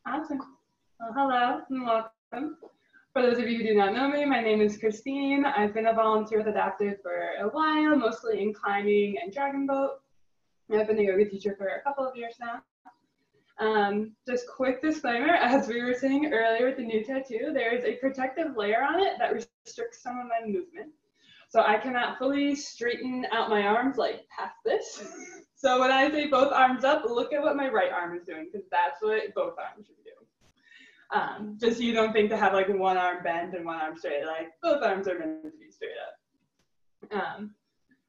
Awesome. Well, hello and welcome. For those of you who do not know me, my name is Christine. I've been a volunteer with Adaptive for a while, mostly in climbing and dragon boat. I've been a yoga teacher for a couple of years now. Just quick disclaimer, as we were saying earlier with the new tattoo, there is a protective layer on it that restricts some of my movement. So I cannot fully straighten out my arms like past this. So when I say both arms up, look at what my right arm is doing, because that's what both arms should be doing. Just so you don't think to have like one arm bent and one arm straight, like both arms are meant to be straight up.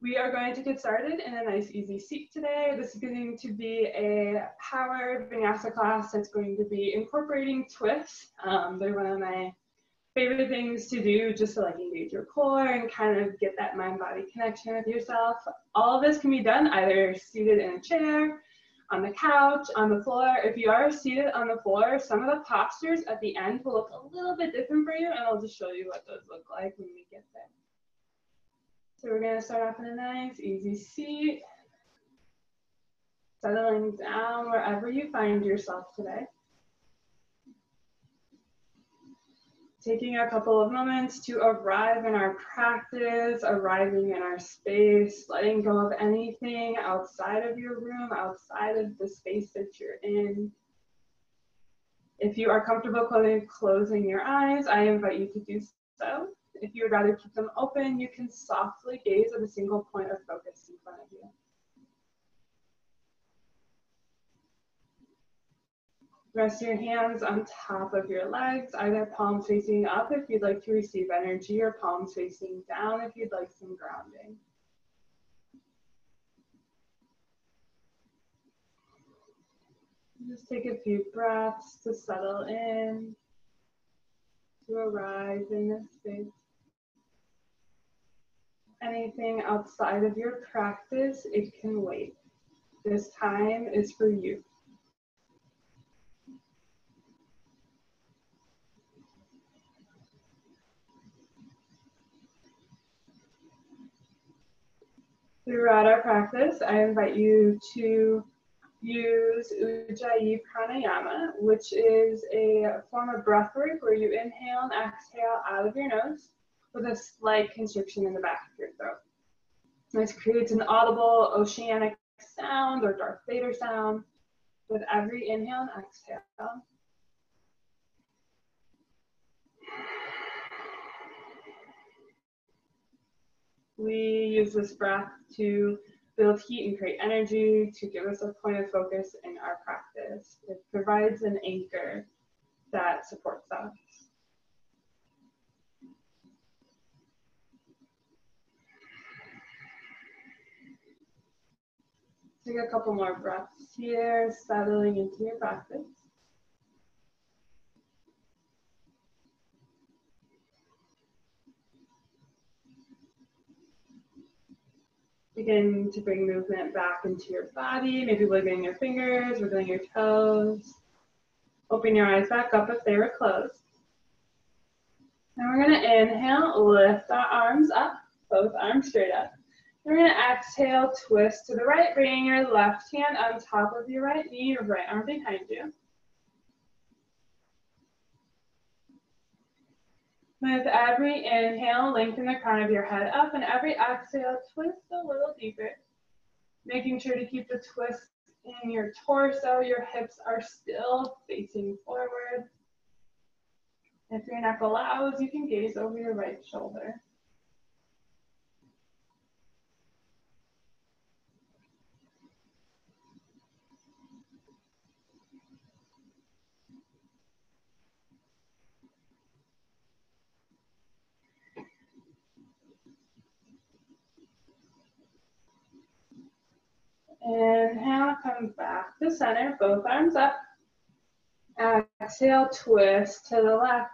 We are going to get started in a nice easy seat today. This is going to be a power vinyasa class that's going to be incorporating twists. They're one of my favorite things to do just to like engage your core and kind of get that mind-body connection with yourself. All of this can be done either seated in a chair, on the couch, on the floor. If you are seated on the floor, some of the postures at the end will look a little bit different for you, and I'll just show you what those look like when we get there. So we're going to start off in a nice, easy seat, settling down wherever you find yourself today. Taking a couple of moments to arrive in our practice, arriving in our space, letting go of anything outside of your room, outside of the space that you're in. If you are comfortable closing your eyes, I invite you to do so. If you would rather keep them open, you can softly gaze at a single point of focus in front of you. Rest your hands on top of your legs, either palms facing up if you'd like to receive energy, or palms facing down if you'd like some grounding. Just take a few breaths to settle in, to arrive in this space. Anything outside of your practice, it can wait. This time is for you. Throughout our practice, I invite you to use Ujjayi Pranayama, which is a form of breath work where you inhale and exhale out of your nose with a slight constriction in the back of your throat. This creates an audible oceanic sound or Darth Vader sound with every inhale and exhale. We use this breath to build heat and create energy, to give us a point of focus in our practice. It provides an anchor that supports us. Take a couple more breaths here, settling into your practice. Begin to bring movement back into your body, maybe wiggling your fingers, wiggling your toes. Open your eyes back up if they were closed. Now we're going to inhale, lift our arms up, both arms straight up. We're going to exhale, twist to the right, bringing your left hand on top of your right knee, your right arm behind you. With every inhale, lengthen the crown of your head up, and every exhale, twist a little deeper. Making sure to keep the twist in your torso, your hips are still facing forward. If your neck allows, you can gaze over your right shoulder. Inhale, come back to center, both arms up. Exhale, twist to the left,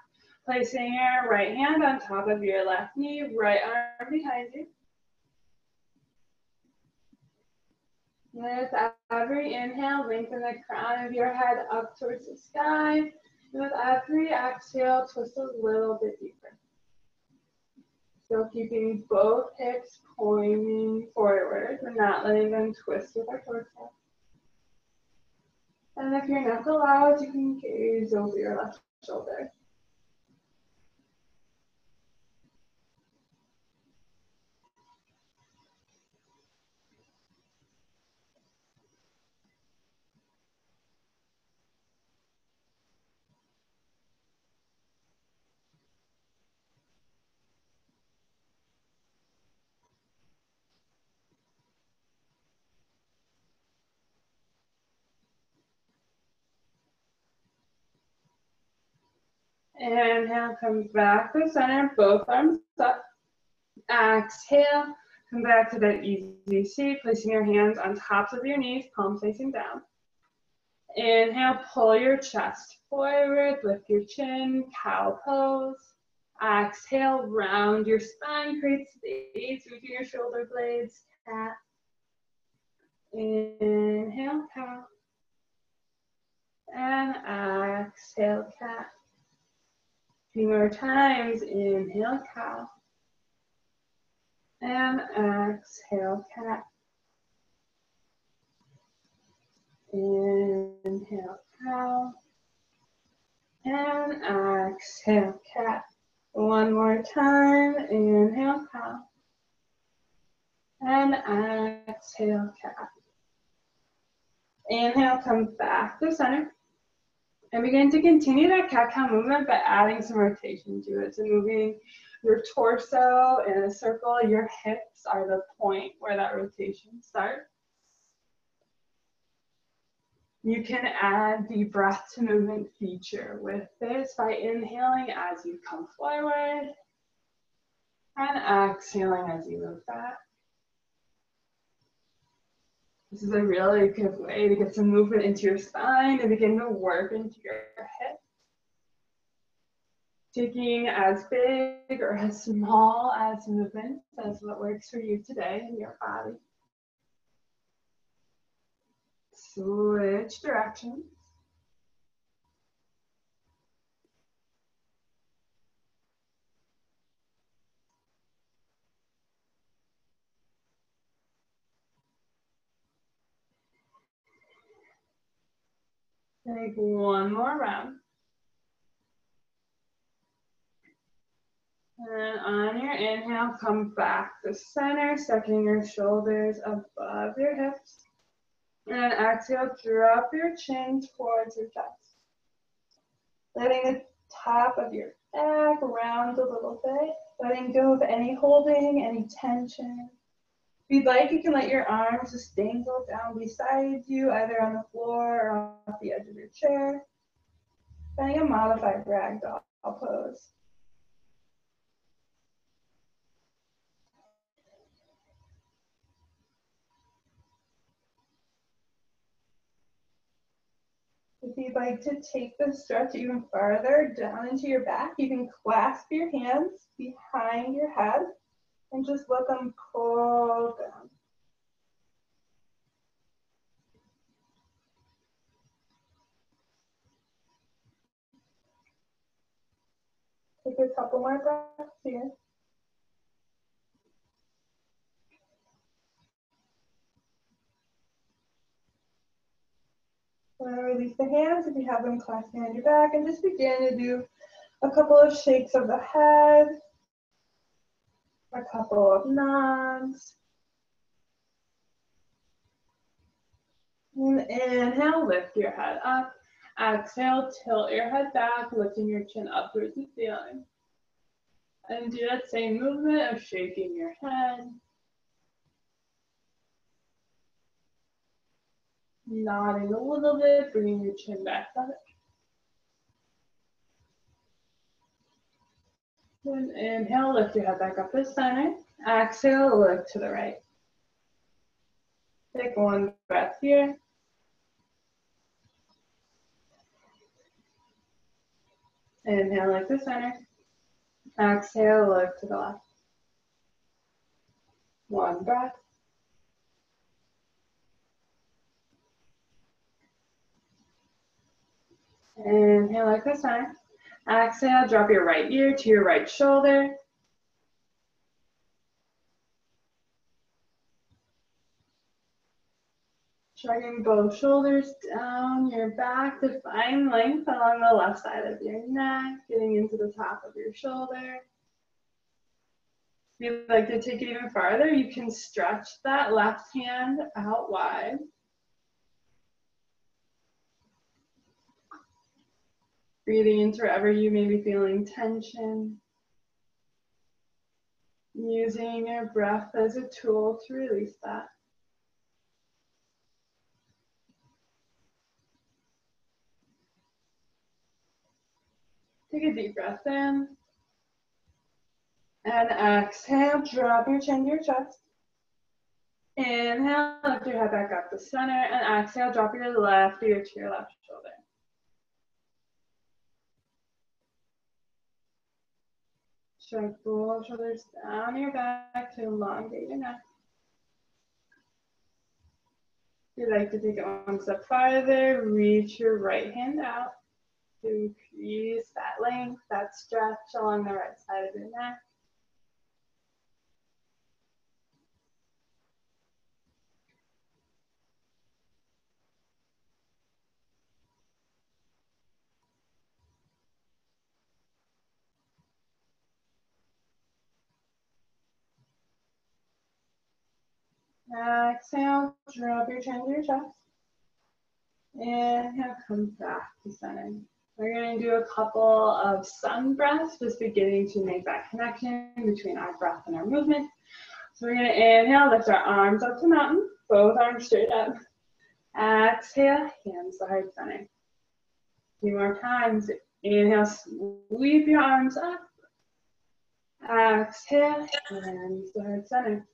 placing your right hand on top of your left knee, right arm behind you. With every inhale, lengthen the crown of your head up towards the sky. And with every exhale, twist a little bit deeper. Still keeping both hips pointing forward. We're not letting them twist with our torso. And if your neck allows, you can gaze over your left shoulder. Inhale, come back to center, both arms up. Exhale, come back to that easy seat, placing your hands on tops of your knees, palms facing down. Inhale, pull your chest forward, lift your chin, cow pose. Exhale, round your spine, create space between your shoulder blades, cat. Inhale, cow. And exhale, cat. 2 more times. Inhale, cow. And exhale, cat. Inhale, cow. And exhale, cat. 1 more time. Inhale, cow. And exhale, cat. Inhale, come back to center. And begin to continue that cat-cow movement by adding some rotation to it. So moving your torso in a circle, your hips are the point where that rotation starts. You can add the breath to movement feature with this by inhaling as you come forward and exhaling as you move back. This is a really good way to get some movement into your spine and begin to work into your hips. Taking as big or as small as movements as what works for you today in your body. Switch directions. Take 1 more round. And on your inhale, come back to center, sucking your shoulders above your hips. And exhale, drop your chin towards your chest. Letting the top of your back round a little bit. Letting go of any holding, any tension. If you'd like, you can let your arms just dangle down beside you, either on the floor or off the edge of your chair. Finding a modified ragdoll pose. If you'd like to take the stretch even farther down into your back, you can clasp your hands behind your head and just let them curl down. Take a couple more breaths here. Release the hands if you have them clasped behind your back, and just begin to do a couple of shakes of the head, a couple of nods. And inhale, lift your head up. Exhale, tilt your head back, lifting your chin up towards the ceiling. And do that same movement of shaking your head. Nodding a little bit, bringing your chin back up. And inhale, lift your head back up to center. Exhale, look to the right. Take 1 breath here. Inhale, look to center. Exhale, look to the left. 1 breath. Inhale, look to center. Exhale, drop your right ear to your right shoulder. Dragging both shoulders down your back to find length along the left side of your neck, getting into the top of your shoulder. If you'd like to take it even farther, you can stretch that left hand out wide. Breathing into wherever you may be feeling tension. Using your breath as a tool to release that. Take a deep breath in. And exhale, drop your chin to your chest. Inhale, lift your head back up to center. And exhale, drop your left ear to your left shoulder. Shrug both shoulders down your back to elongate your neck. If you'd like to take it one step farther, reach your right hand out to increase that length, that stretch along the right side of your neck. Exhale, drop your chin to your chest. Inhale, come back to center. We're going to do a couple of sun breaths, just beginning to make that connection between our breath and our movement. So we're going to inhale, lift our arms up to mountain, both arms straight up. Exhale, hands to heart center. A few more times. Inhale, sweep your arms up. Exhale, hands to heart center.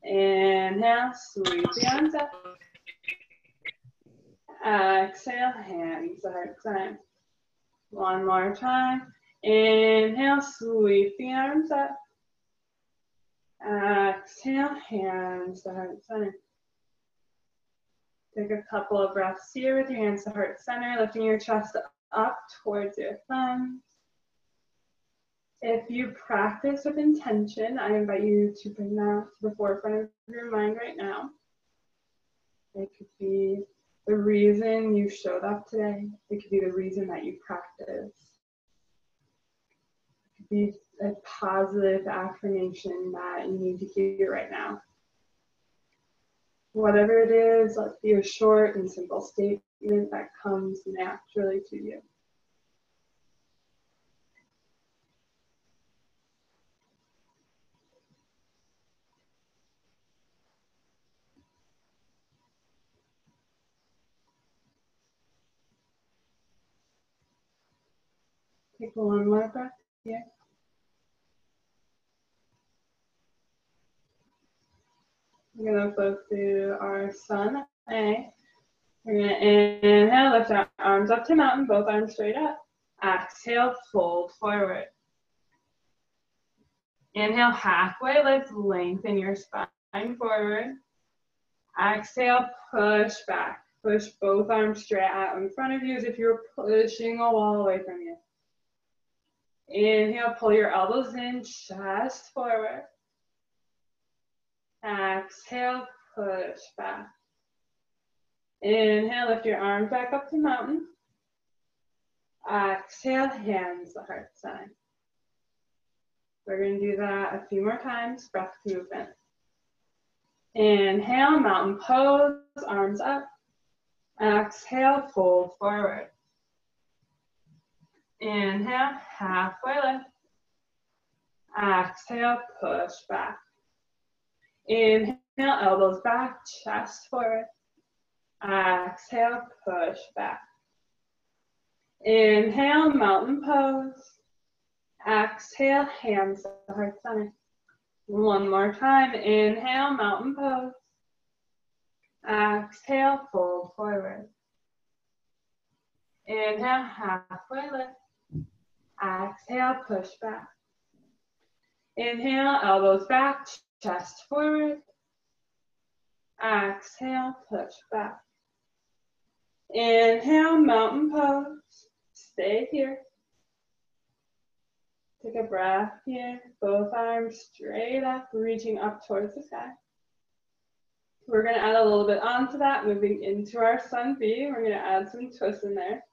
Inhale, sweep the arms up. Exhale, hands to heart center. One more time. Inhale, sweep the arms up. Exhale, hands to heart center. Take a couple of breaths here with your hands to heart center, lifting your chest up towards your thumbs. If you practice with intention, I invite you to bring that to the forefront of your mind right now. It could be the reason you showed up today. It could be the reason that you practice. It could be a positive affirmation that you need to hear right now. Whatever it is, let's be a short and simple statement that comes naturally to you. Take one more breath here. We're going to flow through our sun A. We're going to inhale, lift our arms up to mountain, both arms straight up. Exhale, fold forward. Inhale, halfway lift, lengthen your spine forward. Exhale, push back. Push both arms straight out in front of you as if you're pushing a wall away from you. Inhale, pull your elbows in, chest forward. Exhale, push back. Inhale, lift your arms back up to mountain. Exhale, hands to heart center. We're going to do that a few more times, breath movement. Inhale, mountain pose, arms up. Exhale, fold forward. Inhale, halfway lift. Exhale, push back. Inhale, elbows back, chest forward. Exhale, push back. Inhale, mountain pose. Exhale, hands to heart center. One more time. Inhale, mountain pose. Exhale, fold forward. Inhale, halfway lift. Exhale, push back. Inhale, elbows back, chest forward. Exhale, push back. Inhale, mountain pose. Stay here. Take a breath here. Both arms straight up, reaching up towards the sky. We're going to add a little bit onto that, moving into our sun V. We're going to add some twists in there.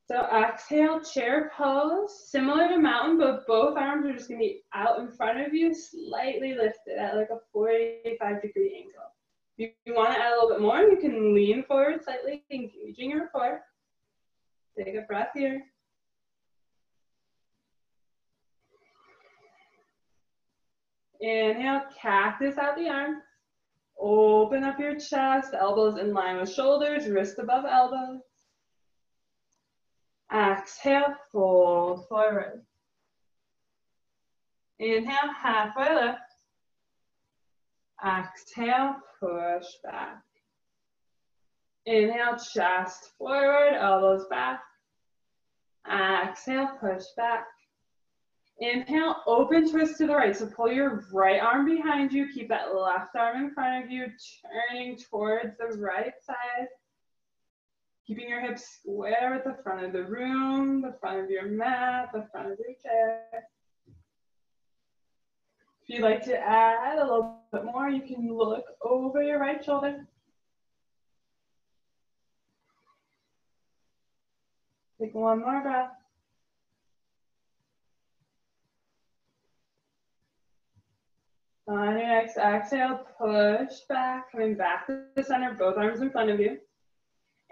So exhale, chair pose, similar to mountain, but both arms are just going to be out in front of you, slightly lifted at like a 45-degree angle. If you want to add a little bit more, you can lean forward slightly, engaging your core. Take a breath here. Inhale, cactus out the arms. Open up your chest, elbows in line with shoulders, wrist above elbows. Exhale, fold forward. Inhale, halfway lift. Exhale, push back. Inhale, chest forward, elbows back. Exhale, push back. Inhale, open twist to the right. So pull your right arm behind you. Keep that left arm in front of you, turning towards the right side. Keeping your hips square at the front of the room, the front of your mat, the front of your chair. If you'd like to add a little bit more, you can look over your right shoulder. Take one more breath. On your next exhale, push back, coming back to the center, both arms in front of you.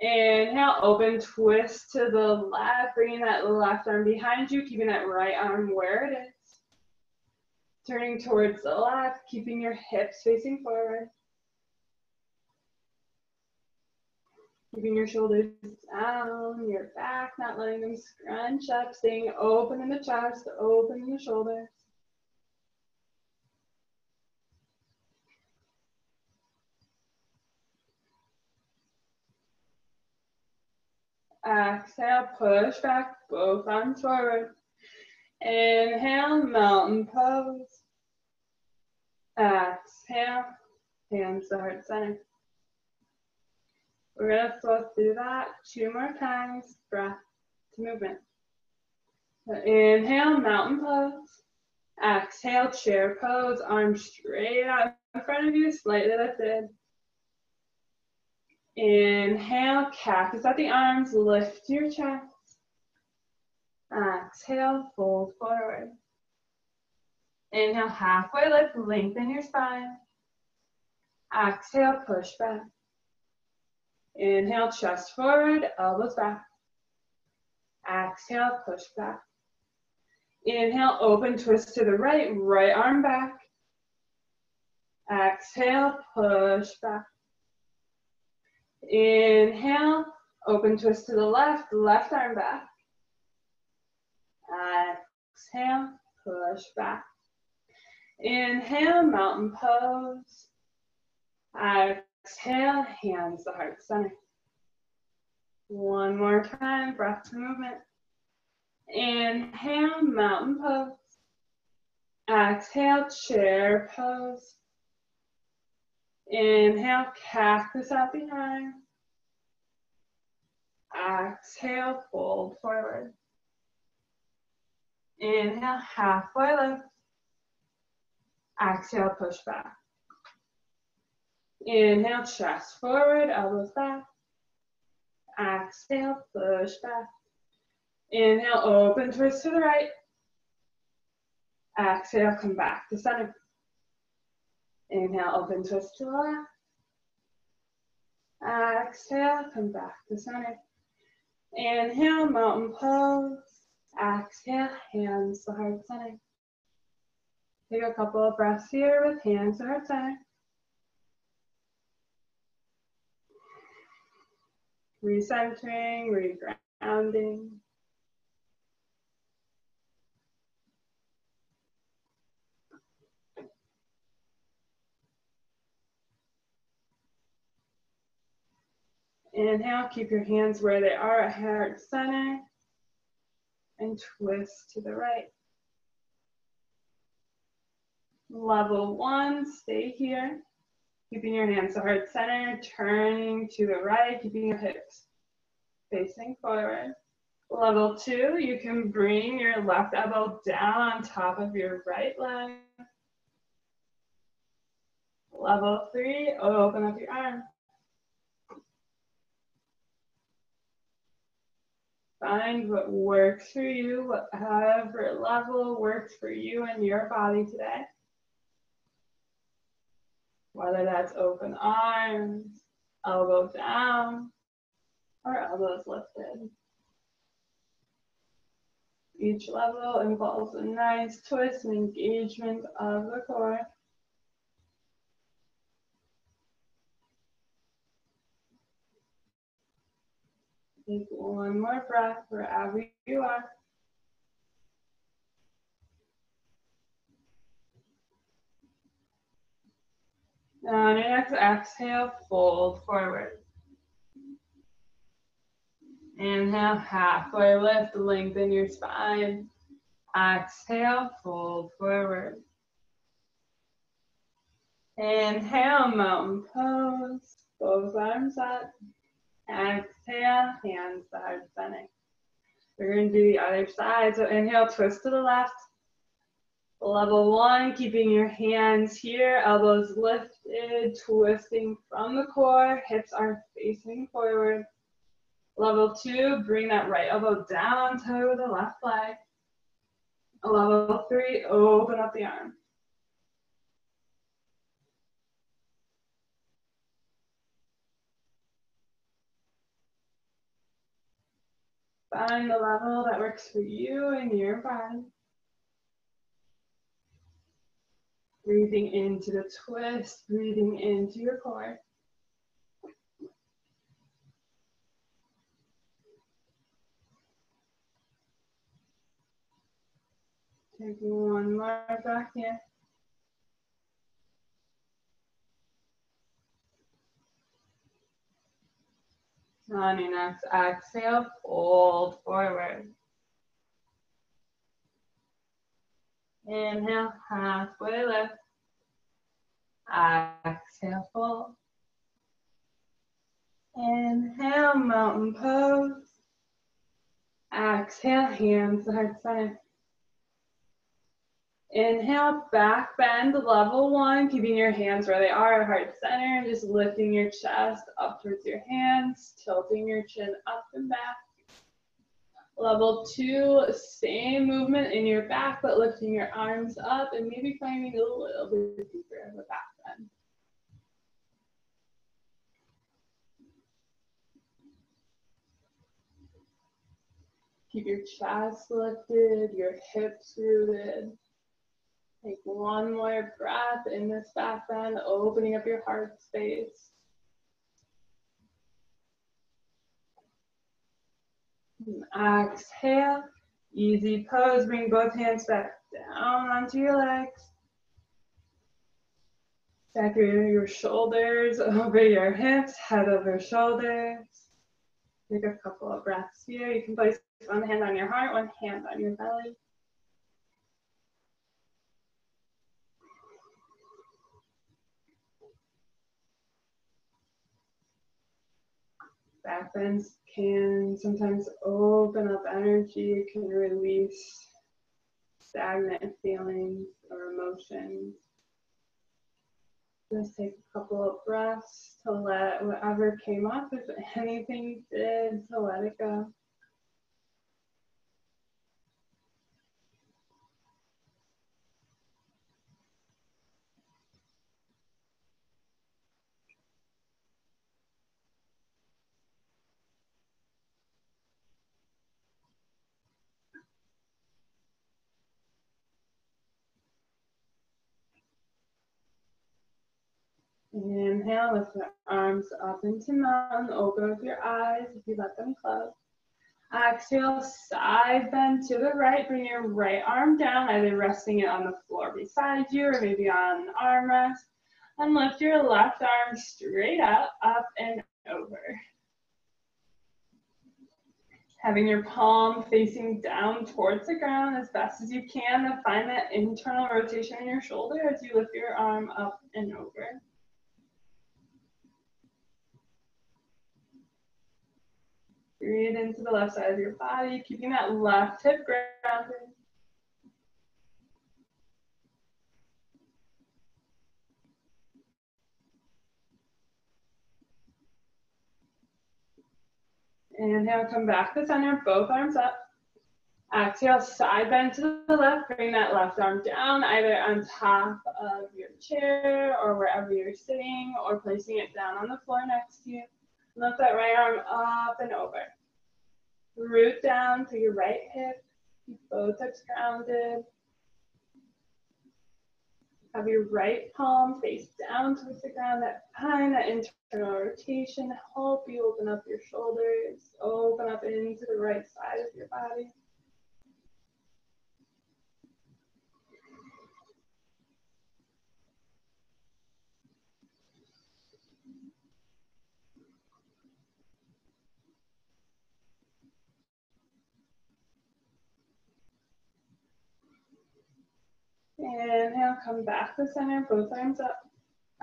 Inhale, open, twist to the left, bringing that left arm behind you, keeping that right arm where it is. Turning towards the left, keeping your hips facing forward. Keeping your shoulders down, your back, not letting them scrunch up, staying open in the chest, open in the shoulders. Exhale, push back, both arms forward. Inhale, mountain pose. Exhale, hands to heart center. We're going to flow through that 2 more times, breath to movement. So inhale, mountain pose. Exhale, chair pose, arms straight out in front of you, slightly lifted. Inhale, cactus at the arms, lift your chest. Exhale, fold forward. Inhale, halfway lift, lengthen your spine. Exhale, push back. Inhale, chest forward, elbows back. Exhale, push back. Inhale, open, twist to the right, right arm back. Exhale, push back. Inhale, open, twist to the left, left arm back. Exhale, push back. Inhale, mountain pose. Exhale, hands to heart center. One more time, breath to movement. Inhale, mountain pose. Exhale, chair pose. Inhale, cactus out behind. Exhale, fold forward. Inhale, halfway lift. Exhale, push back. Inhale, chest forward, elbows back. Exhale, push back. Inhale, open, twist to the right. Exhale, come back to center. Inhale, open, twist to the left. Exhale, come back to center. Inhale, mountain pose. Exhale, hands to heart center. Take a couple of breaths here with hands to heart center. Recentering, regrounding. Inhale, keep your hands where they are at heart center. And twist to the right. Level 1, stay here. Keeping your hands to heart center, turning to the right, keeping your hips facing forward. Level 2, you can bring your left elbow down on top of your right leg. Level 3, open up your arm. Find what works for you, whatever level works for you and your body today. Whether that's open arms, elbow down, or elbows lifted. Each level involves a nice twist and engagement of the core. Take one more breath wherever you are. Now on your next exhale, fold forward. Inhale, halfway lift, lengthen your spine. Exhale, fold forward. Inhale, mountain pose, both arms up. Exhale, hands to heart center. We're going to do the other side. So inhale, twist to the left. Level 1, keeping your hands here, elbows lifted, twisting from the core, hips are facing forward. Level 2, bring that right elbow down to the left leg. Level 3, open up the arm. Find the level that works for you and your body. Breathing into the twist, breathing into your core. Taking one more breath here. On your next exhale, fold forward. Inhale, halfway lift. Exhale, fold. Inhale, mountain pose. Exhale, hands to heart center. Inhale, back bend, level 1, keeping your hands where they are, heart center, just lifting your chest up towards your hands, tilting your chin up and back. Level 2, same movement in your back, but lifting your arms up and maybe finding a little bit deeper of a back bend. Keep your chest lifted, your hips rooted. Take one more breath in this back bend, opening up your heart space. And exhale, easy pose, bring both hands back down onto your legs. Stack your shoulders over your hips, head over shoulders. Take a couple of breaths here. You can place one hand on your heart, one hand on your belly. Back bends can sometimes open up energy. It can release stagnant feelings or emotions. Just take a couple of breaths to let whatever came up, if anything did, to let it go. Inhale, lift your arms up into mountain, open with your eyes if you let them close. Exhale, side bend to the right, bring your right arm down, either resting it on the floor beside you or maybe on an armrest. And lift your left arm straight up and over. Having your palm facing down towards the ground as best as you can to find that internal rotation in your shoulder as you lift your arm up and over. Breathe into the left side of your body, keeping that left hip grounded. Inhale, come back to center, both arms up. Exhale, side bend to the left. Bring that left arm down, either on top of your chair or wherever you're sitting, or placing it down on the floor next to you. Lift that right arm up and over. Root down to your right hip. Keep both hips grounded. Have your right palm face down towards the ground. That internal rotation help you open up your shoulders, open up into the right side of your body. Inhale, come back to center, both arms up.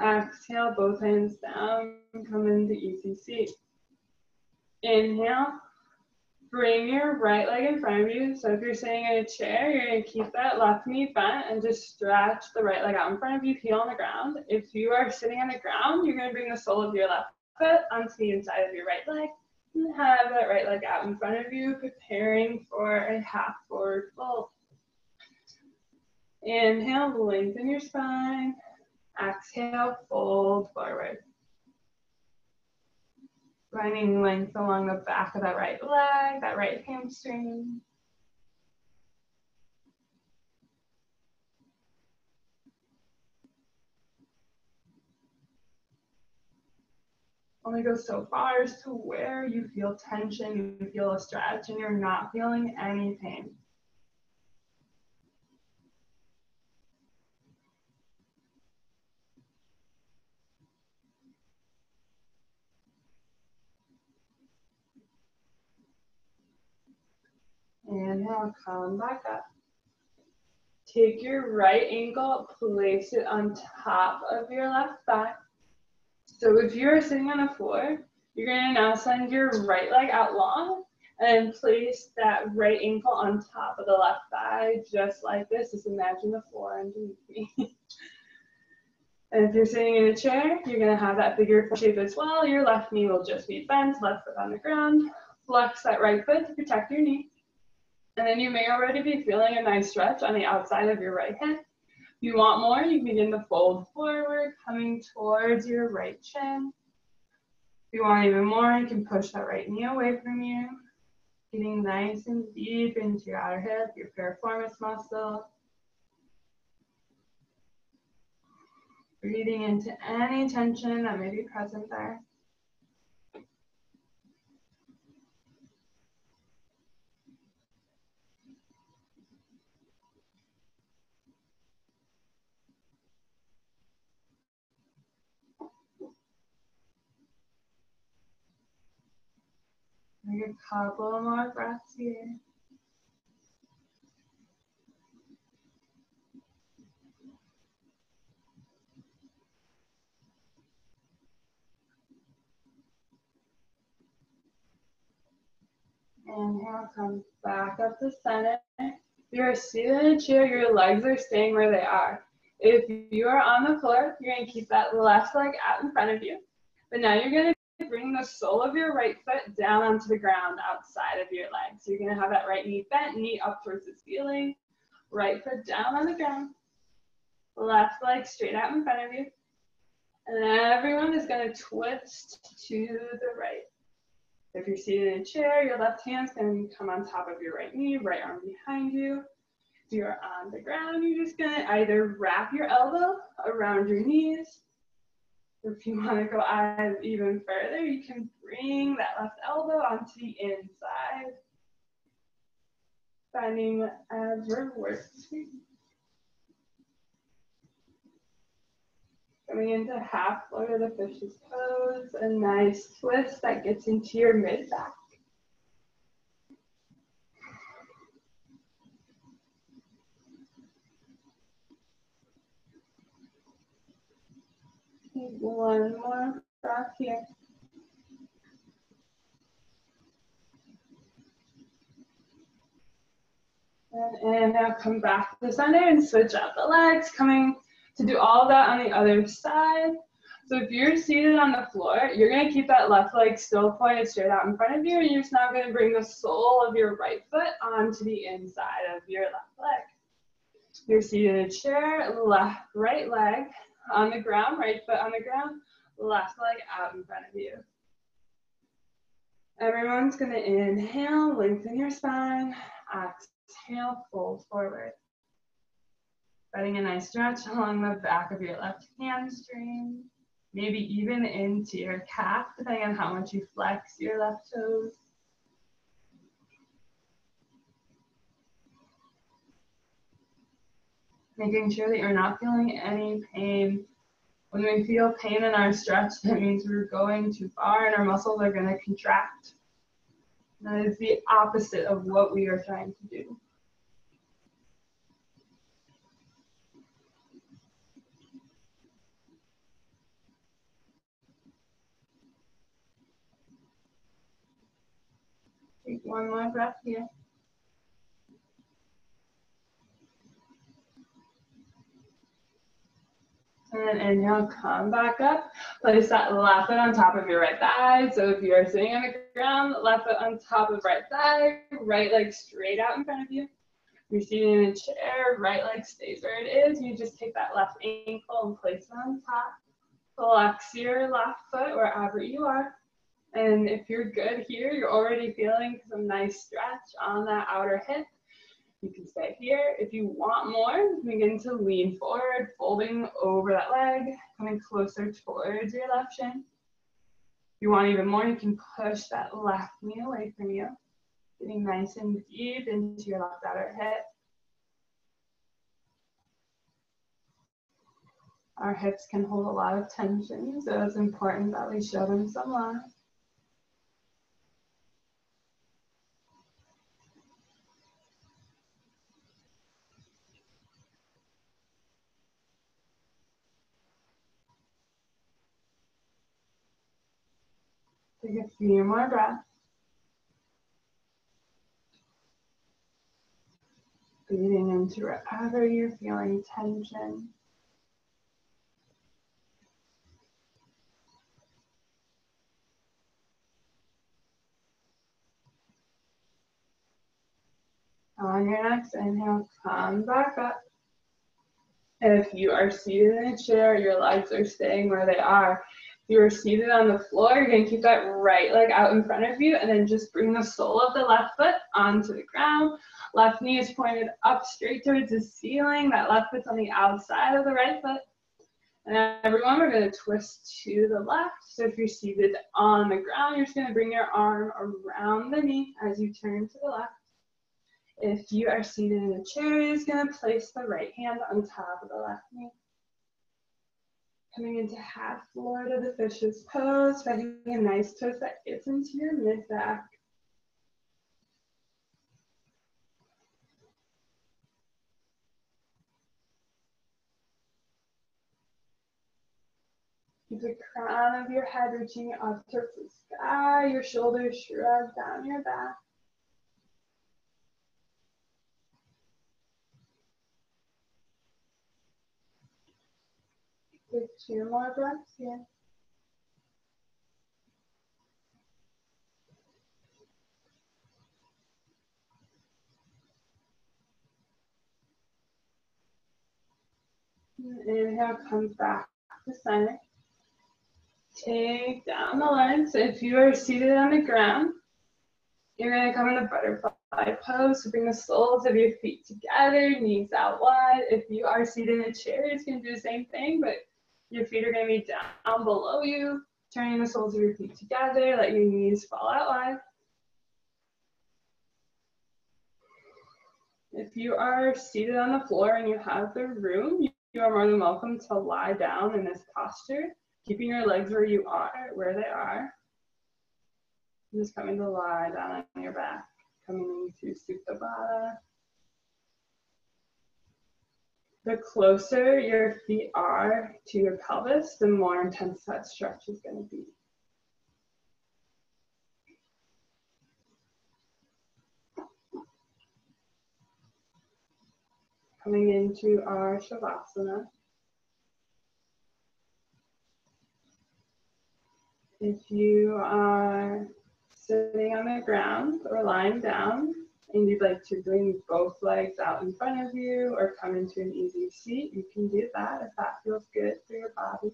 Exhale, both hands down, come into easy seat. Inhale, bring your right leg in front of you. So if you're sitting in a chair, you're going to keep that left knee bent and just stretch the right leg out in front of you, heel on the ground. If you are sitting on the ground, you're going to bring the sole of your left foot onto the inside of your right leg and have that right leg out in front of you, preparing for a half forward fold. Inhale, lengthen your spine. Exhale, fold forward. Finding length along the back of that right leg, that right hamstring. Only go so far as to where you feel tension, you feel a stretch, and you're not feeling any pain. Inhale, come back up. Take your right ankle, place it on top of your left thigh. So if you're sitting on the floor, you're going to now send your right leg out long and place that right ankle on top of the left thigh, just like this. Just imagine the floor underneath me. And if you're sitting in a chair, you're going to have that figure four shape as well. Your left knee will just be bent, left foot on the ground. Flex that right foot to protect your knee. And then you may already be feeling a nice stretch on the outside of your right hip. If you want more, you can begin to fold forward, coming towards your right shin. If you want even more, you can push that right knee away from you, getting nice and deep into your outer hip, your piriformis muscle. Breathing into any tension that may be present there. Take a couple more breaths here. Inhale, come back up to center. If you're seated in a chair, your legs are staying where they are. If you are on the floor, you're going to keep that left leg out in front of you. But now you're going to bring the sole of your right foot down onto the ground outside of your leg. So you're going to have that right knee bent, knee up towards the ceiling, right foot down on the ground, left leg straight out in front of you. And everyone is going to twist to the right. If you're seated in a chair, your left hand's going to come on top of your right knee, right arm behind you. If you're on the ground, you're just going to either wrap your elbow around your knees, or if you want to go even further, you can bring that left elbow onto the inside, finding whatever works for you. Coming into half floor to the fish's pose, a nice twist that gets into your mid-back. Take one more breath here. And now come back to the center and switch out the legs, coming to do all that on the other side. So if you're seated on the floor, you're going to keep that left leg still pointed straight out in front of you, and you're just now going to bring the sole of your right foot onto the inside of your left leg. You're seated in a chair, right leg on the ground, right foot on the ground, left leg out in front of you. Everyone's going to inhale, lengthen your spine, exhale, fold forward. Getting a nice stretch along the back of your left hamstring, maybe even into your calf, depending on how much you flex your left toes. Making sure that you're not feeling any pain. When we feel pain in our stretch, that means we're going too far and our muscles are going to contract. That is the opposite of what we are trying to do. Take one more breath here. And then inhale, come back up. Place that left foot on top of your right thigh. So if you are sitting on the ground, left foot on top of right thigh, right leg straight out in front of you. If you're seated in a chair, right leg stays where it is. You just take that left ankle and place it on top. Flex your left foot wherever you are. And if you're good here, you're already feeling some nice stretch on that outer hip. You can stay here. If you want more, begin to lean forward, folding over that leg, coming closer towards your left shin. If you want even more, you can push that left knee away from you, getting nice and deep into your left outer hip. Our hips can hold a lot of tension, so it's important that we show them some love. Take a few more breaths. Breathing into wherever you're feeling tension. On your next inhale, come back up. If you are seated in a chair, your legs are staying where they are. If you are seated on the floor, you're going to keep that right leg out in front of you and then just bring the sole of the left foot onto the ground. Left knee is pointed up straight towards the ceiling. That left foot's on the outside of the right foot. And everyone, we're going to twist to the left. So if you're seated on the ground, you're just going to bring your arm around the knee as you turn to the left. If you are seated in a chair, you're just going to place the right hand on top of the left knee. Coming into half Lord of the Fishes pose, finding a nice twist that gets into your mid-back. Keep the crown of your head reaching up towards the sky, your shoulders shrug down your back. Take 2 more breaths here. And inhale, comes back to center. Take down the legs. If you are seated on the ground, you're going to come into butterfly pose. So bring the soles of your feet together, knees out wide. If you are seated in a chair, it's going to do the same thing, but your feet are going to be down below you, turning the soles of your feet together. Let your knees fall out wide. If you are seated on the floor and you have the room, you are more than welcome to lie down in this posture, keeping your legs where they are. Just coming to lie down on your back, coming into Supta Baddha. The closer your feet are to your pelvis, the more intense that stretch is going to be. Coming into our Shavasana. If you are sitting on the ground or lying down and you'd like to bring both legs out in front of you or come into an easy seat, you can do that if that feels good for your body.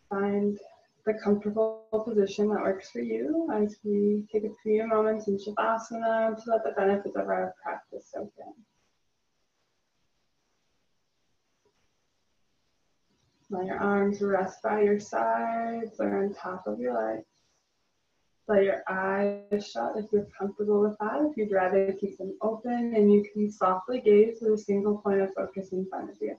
Find the comfortable position that works for you as we take a few moments in Shavasana to let the benefits of our practice soak in. Let your arms rest by your sides or on top of your legs. Let your eyes shut if you're comfortable with that. If you'd rather keep them open, and you can softly gaze with a single point of focus in front of you.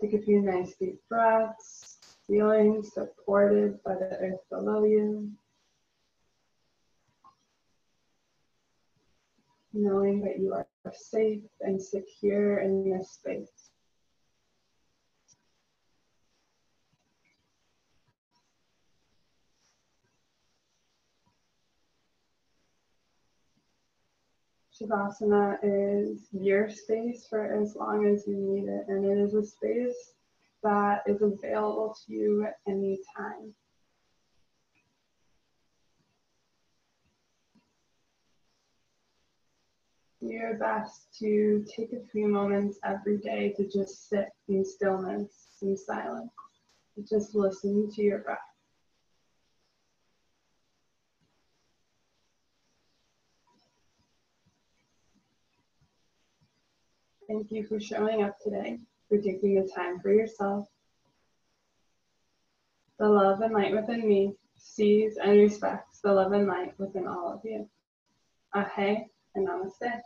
Take a few nice deep breaths, feeling supported by the earth below you. Knowing that you are safe and secure in this space. Shavasana is your space for as long as you need it, and it is a space that is available to you at any time. Do your best to take a few moments every day to just sit in stillness and silence. Just listen to your breath. Thank you for showing up today, for taking the time for yourself. The love and light within me sees and respects the love and light within all of you. Ahe and namaste.